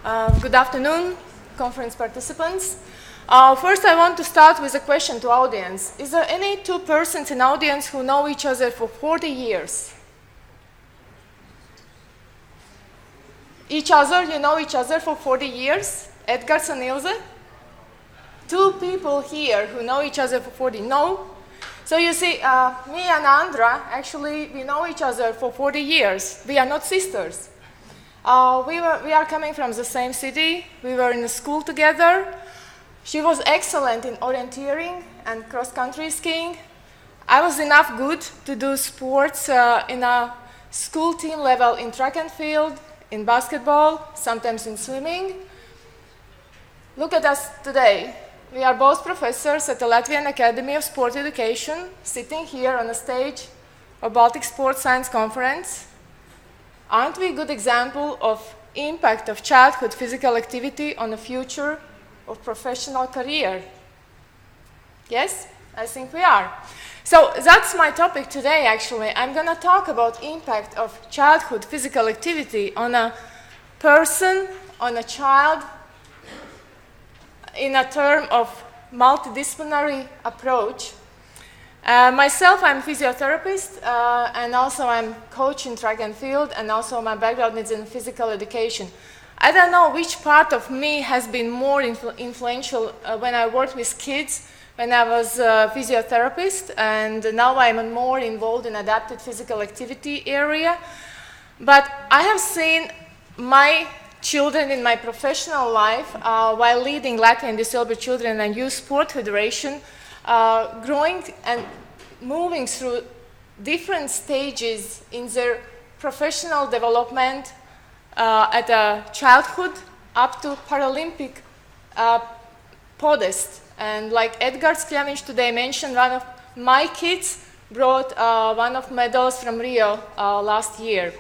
Good afternoon, conference participants. First, I want to start with a question to audience. Is there any two persons in audience who know each other for 40 years? Each other, you know each other for 40 years? Edgars and Ilze? Two people here who know each other for 40. No? So you see, me and Andra, actually, we know each other for 40 years. We are not sisters. We are coming from the same city. We were in a school together. She was excellent in orienteering and cross-country skiing. I was enough good to do sports in a school team level in track and field, in basketball, sometimes in swimming. Look at us today. We are both professors at the Latvian Academy of Sport Education, sitting here on the stage of Baltic Sport Science Conference. Aren't we a good example of impact of childhood physical activity on the future of professional career? Yes, I think we are. So that's my topic today, actually. I'm going to talk about impact of childhood physical activity on a person, on a child, in a term of multidisciplinary approach. Myself, I'm a physiotherapist, and also I'm coach in track and field, and also my background is in physical education. I don't know which part of me has been more influential when I worked with kids, when I was a physiotherapist, and now I'm more involved in adapted physical activity area. But I have seen my children in my professional life while leading Latvian Disabled Children and Youth Sport Federation, growing and moving through different stages in their professional development at a childhood up to Paralympic podest. And like Edgars KţAVINA today mentioned, one of my kids brought one of medals from Rio last year.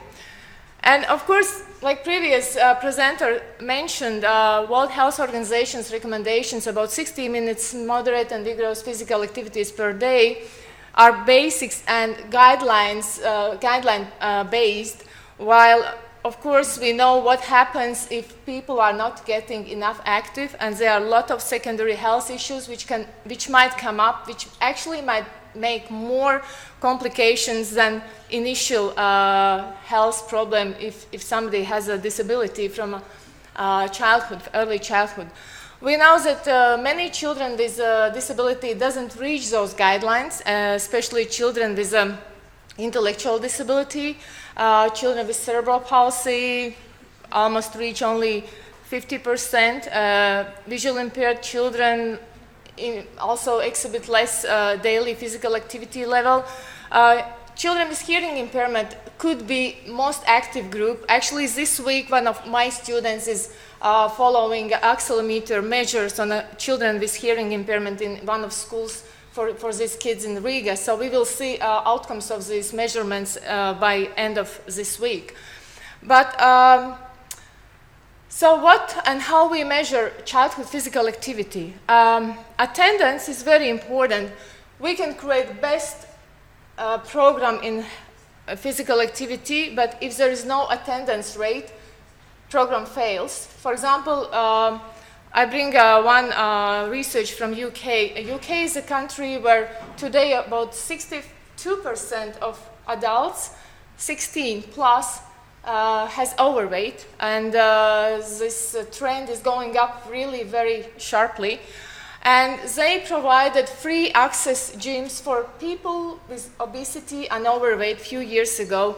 And of course, like previous presenter mentioned, World Health Organization's recommendations about 60 minutes moderate and vigorous physical activities per day are basics and guidelines, guideline-based, while of course we know what happens if people are not getting enough active, and there are a lot of secondary health issues which might come up, which actually might make more complications than initial health problem if somebody has a disability from childhood, early childhood. We know that many children with disability doesn't reach those guidelines, especially children with intellectual disability, children with cerebral palsy almost reach only 50%, visual impaired children also exhibit less daily physical activity level. Children with hearing impairment could be most active group. Actually, this week, one of my students is following accelerometer measures on children with hearing impairment in one of schools for these kids in Riga. So we will see outcomes of these measurements by end of this week. But so what and how we measure childhood physical activity? Attendance is very important. We can create best program in physical activity, but if there is no attendance rate, program fails. For example, I bring one research from UK. UK is a country where today about 62% of adults, 16 plus, has overweight, and this trend is going up really very sharply. And they provided free access gyms for people with obesity and overweight a few years ago.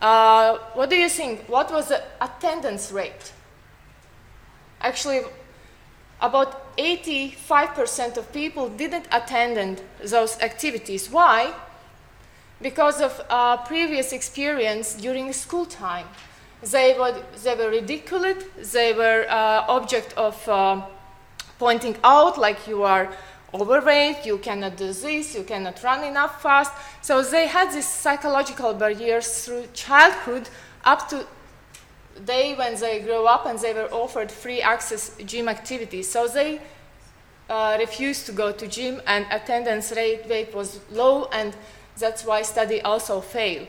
What do you think? What was the attendance rate? Actually, about 85% of people didn't attend those activities. Why? Because of previous experience during school time. They were ridiculed, they were object of pointing out, like you are overweight, you cannot do this, you cannot run enough fast. So they had these psychological barriers through childhood up to the day when they grew up and they were offered free access gym activities. So they refused to go to gym, and attendance rate was low, and that's why study also failed.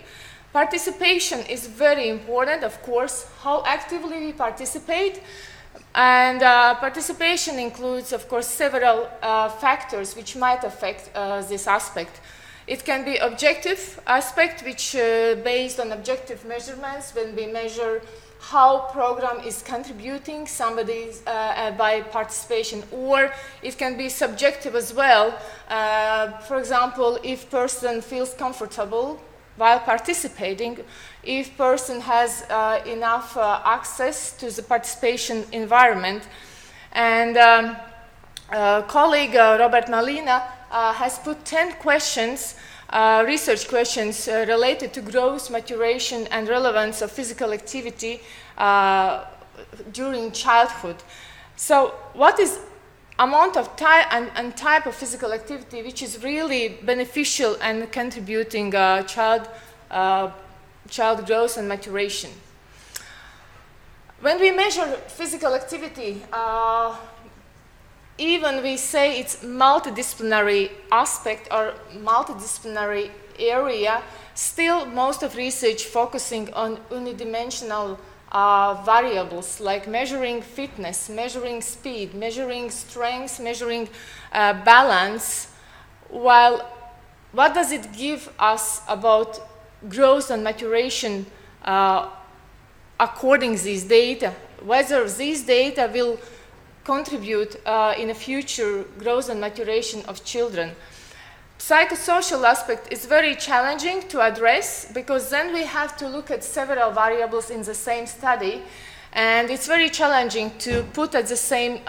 Participation is very important, of course, how actively we participate. And participation includes, of course, several factors which might affect this aspect. It can be objective aspect, which based on objective measurements, when we measure how program is contributing somebody's by participation, or it can be subjective as well. For example, if person feels comfortable while participating, if person has enough access to the participation environment. And colleague Robert Malina has put 10 questions, research questions related to growth, maturation, and relevance of physical activity during childhood. So what is amount of time and type of physical activity which is really beneficial and contributing child growth and maturation? When we measure physical activity, even we say it's multidisciplinary aspect or multidisciplinary area, still most of research focusing on unidimensional variables like measuring fitness, measuring speed, measuring strength, measuring balance. While what does it give us about growth and maturation according to these data? Whether these data will contribute in the future growth and maturation of children. Psychosocial aspect is very challenging to address because then we have to look at several variables in the same study, and it's very challenging to put at the same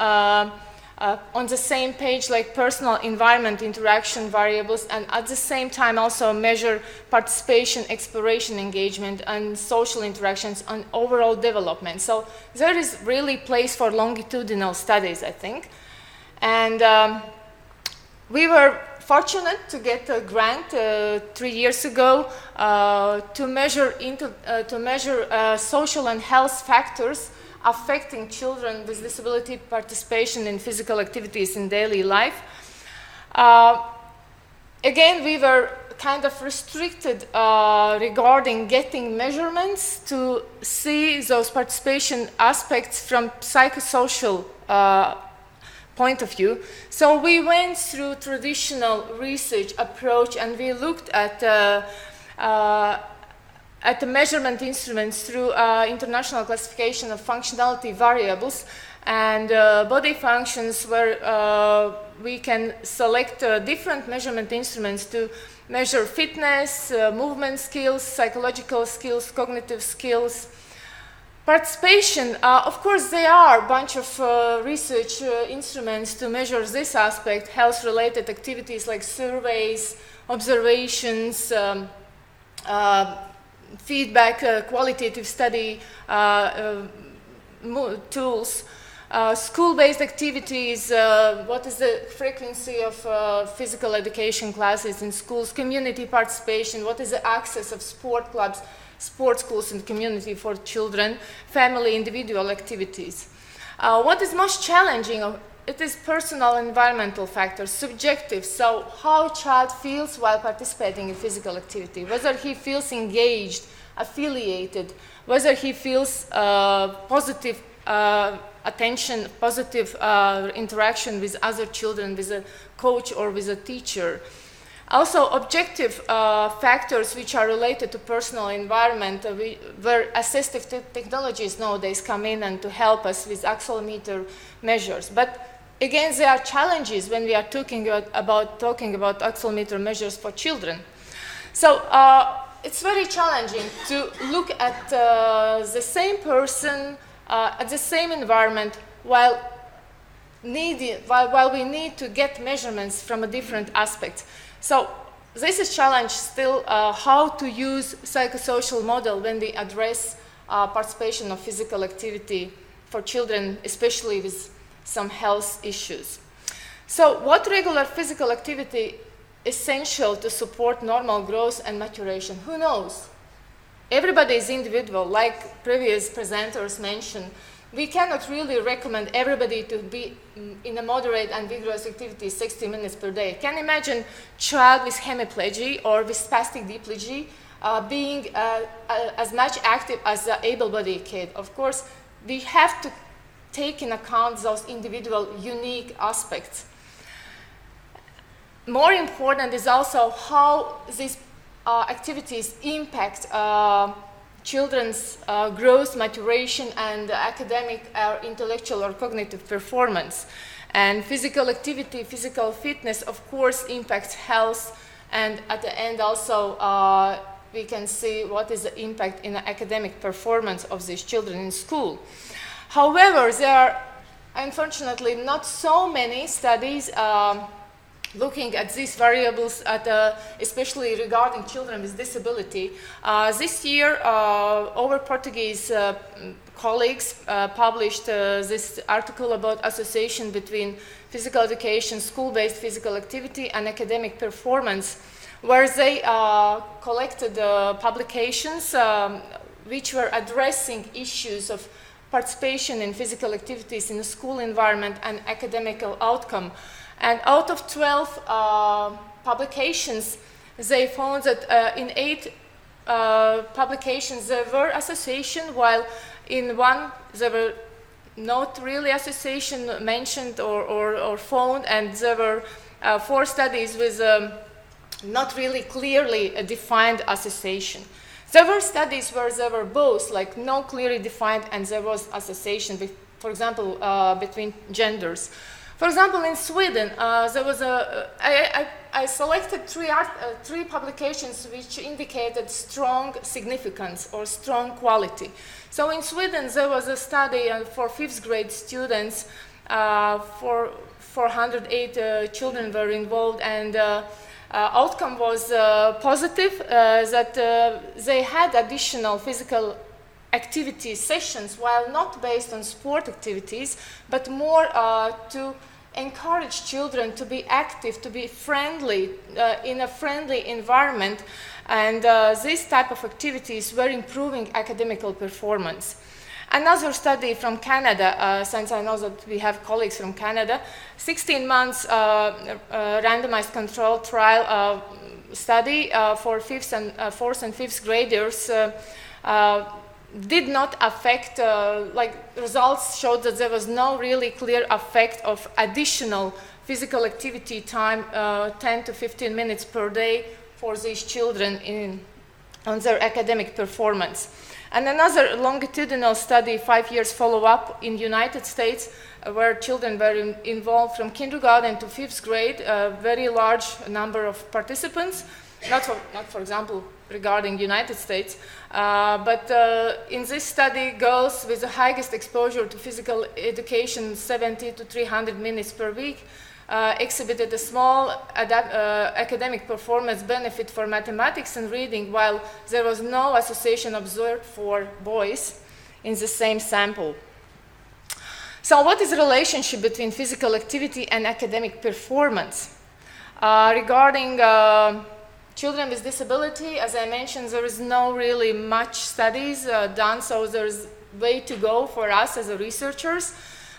on the same page like personal environment interaction variables, and at the same time also measure participation, exploration, engagement, and social interactions on overall development. So there is really place for longitudinal studies, I think. And we were fortunate to get a grant 3 years ago to measure social and health factors affecting children with disability participation in physical activities in daily life. Again, we were kind of restricted regarding getting measurements to see those participation aspects from psychosocial point of view. So we went through traditional research approach, and we looked at the measurement instruments through international classification of functionality variables and body functions, where we can select different measurement instruments to measure fitness, movement skills, psychological skills, cognitive skills. Participation, of course, there are a bunch of research instruments to measure this aspect, health-related activities like surveys, observations, feedback, qualitative study tools, school-based activities, what is the frequency of physical education classes in schools, community participation, what is the access of sport clubs, sports schools and community for children, family, individual activities. What is most challenging? It is personal environmental factors, subjective, so how child feels while participating in physical activity, whether he feels engaged, affiliated, whether he feels positive attention, positive interaction with other children, with a coach or with a teacher. Also, objective factors which are related to personal environment, where assistive technologies nowadays come in and to help us with accelerometer measures. But again, there are challenges when we are talking about accelerometer measures for children. So it's very challenging to look at the same person at the same environment while we need to get measurements from a different aspect. So this is challenge still how to use psychosocial model when we address participation of physical activity for children, especially with some health issues. So what regular physical activity is essential to support normal growth and maturation? Who knows? Everybody is individual, like previous presenters mentioned. We cannot really recommend everybody to be in a moderate and vigorous activity 60 minutes per day. Can you imagine child with hemiplegia or with spastic diplegia being as much active as the able-bodied kid? Of course, we have to take in account those individual unique aspects. More important is also how these activities impact children's growth, maturation, and academic or intellectual or cognitive performance. And physical activity, physical fitness, of course, impacts health, and at the end also we can see what is the impact in the academic performance of these children in school. However, there are unfortunately not so many studies looking at these variables, especially regarding children with disability. This year, our Portuguese colleagues published this article about association between physical education, school-based physical activity, and academic performance, where they collected publications which were addressing issues of participation in physical activities in the school environment and academic outcome. And out of 12 publications, they found that in 8 publications there were association, while in one there were not really association mentioned or found, and there were 4 studies with not really clearly defined association. There were studies where there were both, like no clearly defined, and there was association, for example, between genders. For example, in Sweden, there was I selected 3 publications which indicated strong significance or strong quality. So in Sweden, there was a study for 5th grade students. 408 children were involved, and outcome was positive, that they had additional physical activity sessions, while not based on sport activities, but more to encourage children to be active, to be friendly, in a friendly environment, and these type of activities were improving academical performance. Another study from Canada, since I know that we have colleagues from Canada, 16 months randomized controlled trial study for 4th and 5th graders did not affect, results showed that there was no really clear effect of additional physical activity time, 10 to 15 minutes per day for these children on their academic performance. And another longitudinal study, 5 years follow-up in the United States, where children were involved from kindergarten to 5th grade, a very large number of participants, not for example, regarding United States, but in this study, girls with the highest exposure to physical education, 70 to 300 minutes per week, exhibited a small academic performance benefit for mathematics and reading, while there was no association observed for boys in the same sample. So what is the relationship between physical activity and academic performance? Regarding children with disability, as I mentioned, there is no really much studies done, so there's way to go for us as researchers.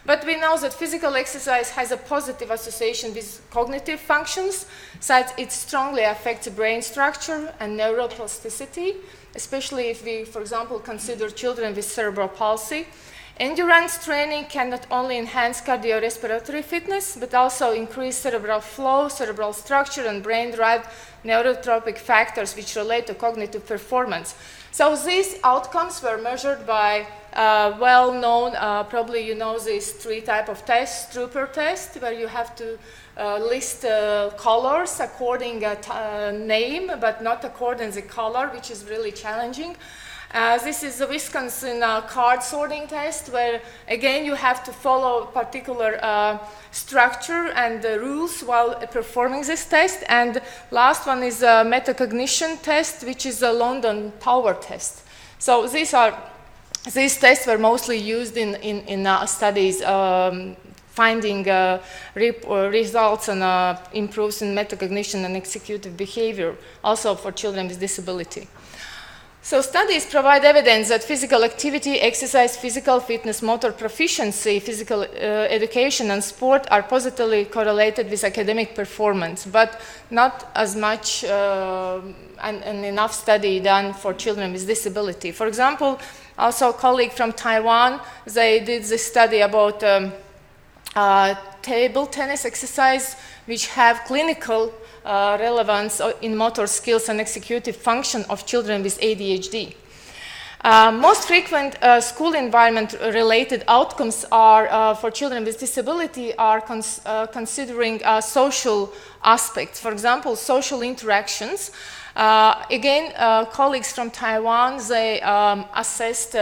But we know that physical exercise has a positive association with cognitive functions, since it strongly affects brain structure and neuroplasticity, especially if we, for example, consider children with cerebral palsy. Endurance training can not only enhance cardiorespiratory fitness, but also increase cerebral flow, cerebral structure, and brain-derived neurotropic factors which relate to cognitive performance. So these outcomes were measured by well-known, probably you know these 3 types of tests. Trooper test, where you have to list colors according to name, but not according to the color, which is really challenging. This is the Wisconsin card sorting test, where again you have to follow particular structure and rules while performing this test. And last one is a metacognition test, which is a London Tower test. So these tests were mostly used in studies finding results and improves in metacognition and executive behavior, also for children with disability. So studies provide evidence that physical activity, exercise, physical fitness, motor proficiency, physical education and sport are positively correlated with academic performance, but not as much and enough study done for children with disability. For example, also a colleague from Taiwan, they did this study about table tennis exercise, which have clinical relevance in motor skills and executive function of children with ADHD. Most frequent school environment-related outcomes are for children with disability are considering social aspects. For example, social interactions. Again, colleagues from Taiwan, they assessed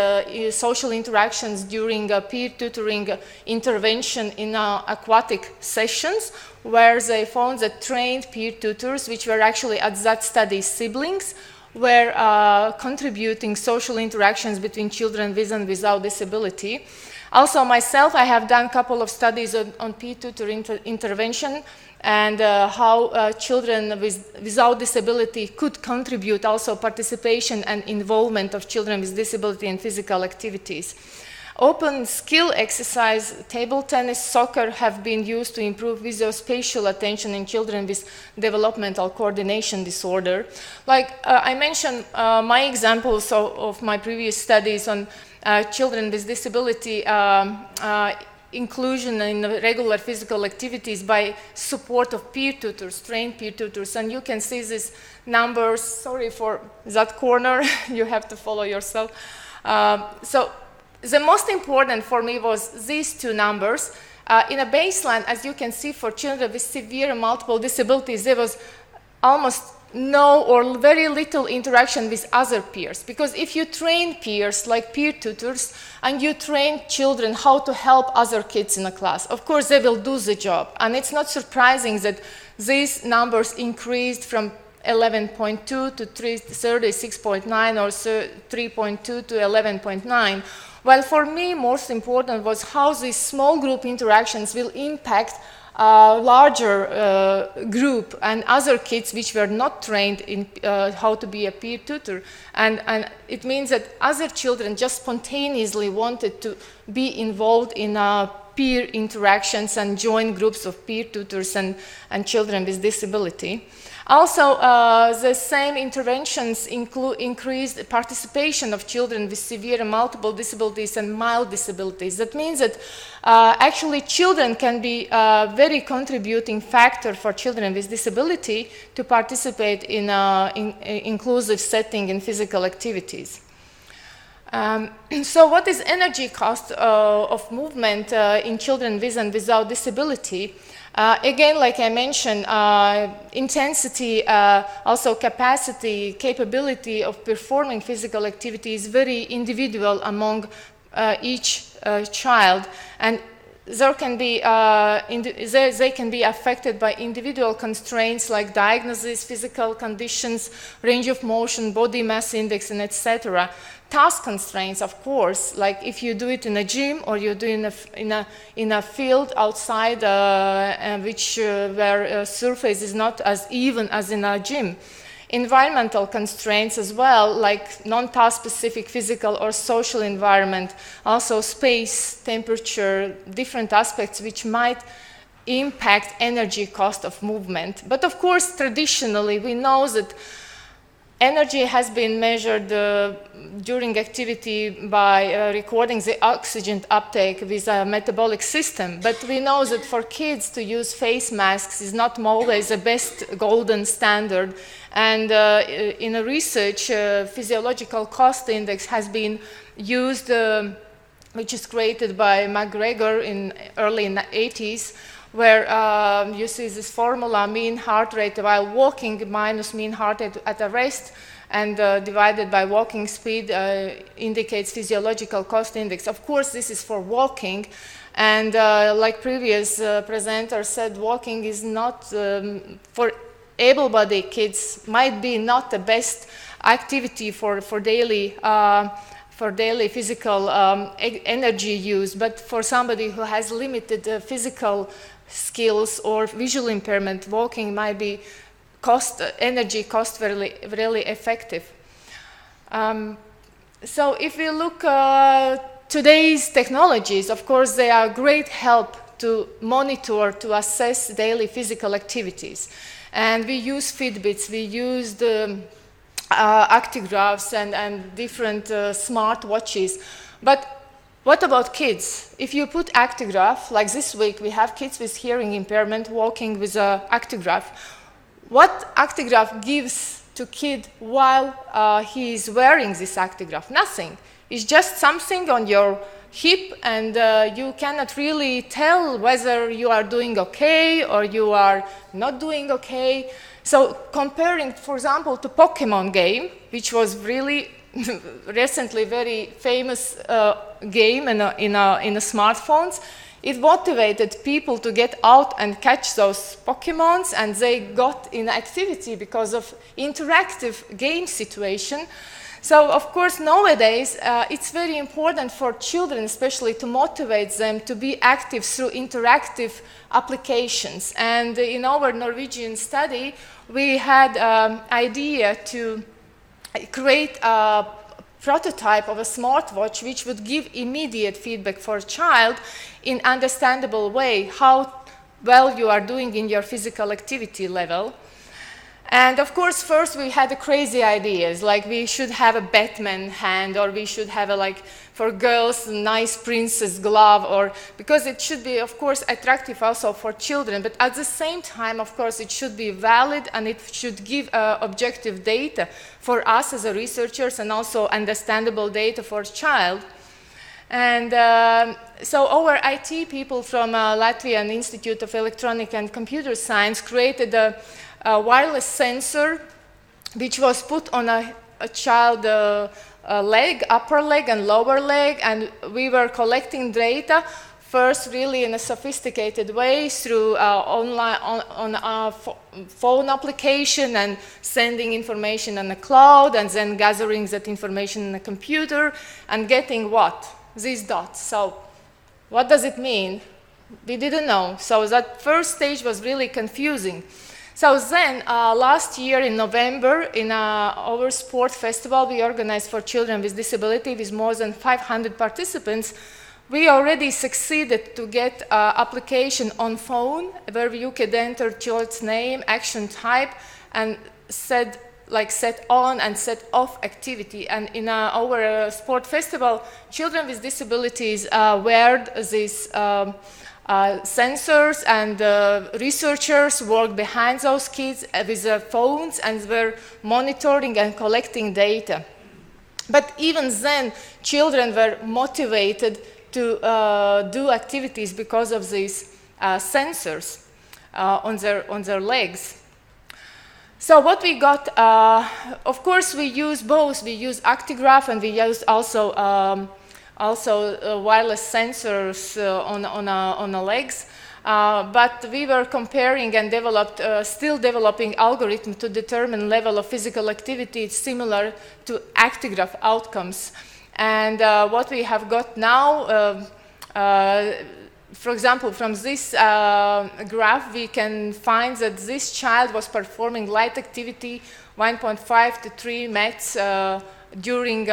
social interactions during peer tutoring intervention in aquatic sessions, where they found that trained peer tutors, which were actually at that study siblings, were contributing social interactions between children with and without disability. Also myself, I have done a couple of studies on peer tutor intervention and how children without disability could contribute also participation and involvement of children with disability in physical activities. Open skill exercise, table tennis, soccer have been used to improve visuospatial attention in children with developmental coordination disorder. Like I mentioned my examples of my previous studies on children with disability inclusion in regular physical activities by support of peer tutors, trained peer tutors. And you can see these numbers. Sorry for that corner, you have to follow yourself. So the most important for me was these two numbers. In a baseline, as you can see, for children with severe multiple disabilities, there was almost no or very little interaction with other peers. Because if you train peers, like peer tutors, and you train children how to help other kids in a class, of course they will do the job. And it's not surprising that these numbers increased from 11.2 to 36.9 or 3.2 to 11.9. Well, for me, most important was how these small group interactions will impact a larger group and other kids which were not trained in how to be a peer tutor. And it means that other children just spontaneously wanted to be involved in peer interactions and join groups of peer tutors and children with disability. Also, the same interventions increased participation of children with severe and multiple disabilities and mild disabilities. That means that actually children can be a very contributing factor for children with disability to participate in inclusive setting in physical activities. So what is energy cost of movement in children with and without disability? Again, like I mentioned, intensity, also capacity, capability of performing physical activity is very individual among each child, and there can be, they can be affected by individual constraints like diagnosis, physical conditions, range of motion, body mass index, and etc. Task constraints, of course, like if you do it in a gym or you do it in a field outside where surface is not as even as in a gym. Environmental constraints as well, like non-task specific physical or social environment, also space, temperature, different aspects which might impact energy cost of movement. But of course, traditionally, we know that energy has been measured during activity by recording the oxygen uptake with a metabolic system. But we know that for kids to use face masks is not always the best golden standard. And in a research, physiological cost index has been used, which is created by McGregor in early 80s, where you see this formula, mean heart rate while walking minus mean heart rate at a rest, and divided by walking speed indicates physiological cost index. Of course, this is for walking, and like previous presenter said, walking is not for able-bodied kids, might be not the best activity for daily physical energy use, but for somebody who has limited physical skills or visual impairment, walking might be really effective. So if we look today's technologies, of course, they are great help to monitor, to assess daily physical activities. And we use Fitbits, we use the actigraphs and different smart watches. But what about kids? If you put actigraph, like this week we have kids with hearing impairment walking with an actigraph. What actigraph gives to kid while he is wearing this actigraph? Nothing. It's just something on your hip, and you cannot really tell whether you are doing okay or you are not doing okay. So comparing, for example, to Pokemon game, which was really recently very famous game in the smartphones, it motivated people to get out and catch those Pokemons, and they got in activity because of interactive game situation. So, of course, nowadays, it's very important for children, especially, to motivate them to be active through interactive applications. And in our Norwegian study, we had an idea to create a prototype of a smartwatch which would give immediate feedback for a child in understandable way how well you are doing in your physical activity level. And of course, first we had the crazy ideas, like we should have a Batman hand, or we should have a, like, for girls, a nice princess glove, or because it should be, of course, attractive also for children, but at the same time, of course, it should be valid and it should give objective data for us as a researchers, and also understandable data for a child. And so our IT people from Latvian Institute of Electronic and Computer Science created a wireless sensor which was put on a child leg, upper leg and lower leg, and we were collecting data first really in a sophisticated way through online on a phone application, and sending information on the cloud, and then gathering that information in the computer and getting what? These dots. So what does it mean? We didn't know. So that first stage was really confusing. So then, last year in November, in our sport festival we organized for children with disability with more than 500 participants, we already succeeded to get an application on phone where you could enter child's name, action type, and set on and set off activity. And in our sport festival, children with disabilities wear these sensors, and researchers work behind those kids with their phones and were monitoring and collecting data. But even then, children were motivated to do activities because of these sensors on their legs. So what we got, of course, we use both. We use actigraph, and we use also wireless sensors on the legs. But we were comparing and still developing algorithm to determine level of physical activity similar to actigraph outcomes. And what we have got now, for example, from this graph, we can find that this child was performing light activity 1.5 to 3 METs during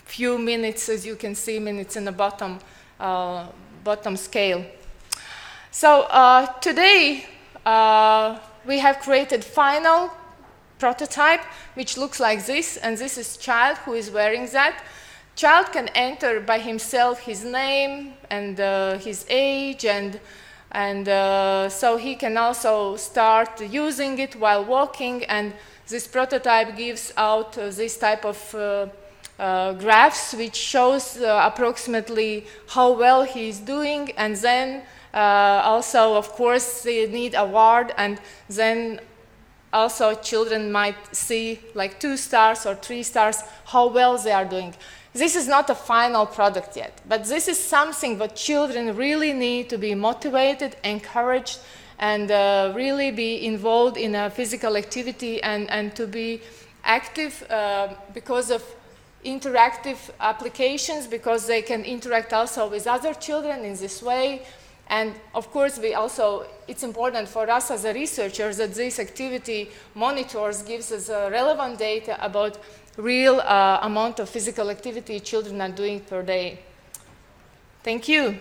few minutes, as you can see, minutes in the bottom scale. So today we have created final prototype which looks like this, and this is child who is wearing that. Child can enter by himself his name and his age, and so he can also start using it while walking, and this prototype gives out this type of graphs which shows approximately how well he is doing, and then also, of course, they need award, and then also children might see like 2 stars or 3 stars how well they are doing. This is not a final product yet, but this is something that children really need to be motivated, encouraged, and really be involved in a physical activity, and to be active because of interactive applications, because they can interact also with other children in this way, And of course, it's important for us as a researchers that this activity monitors gives us relevant data about real amount of physical activity children are doing per day. Thank you.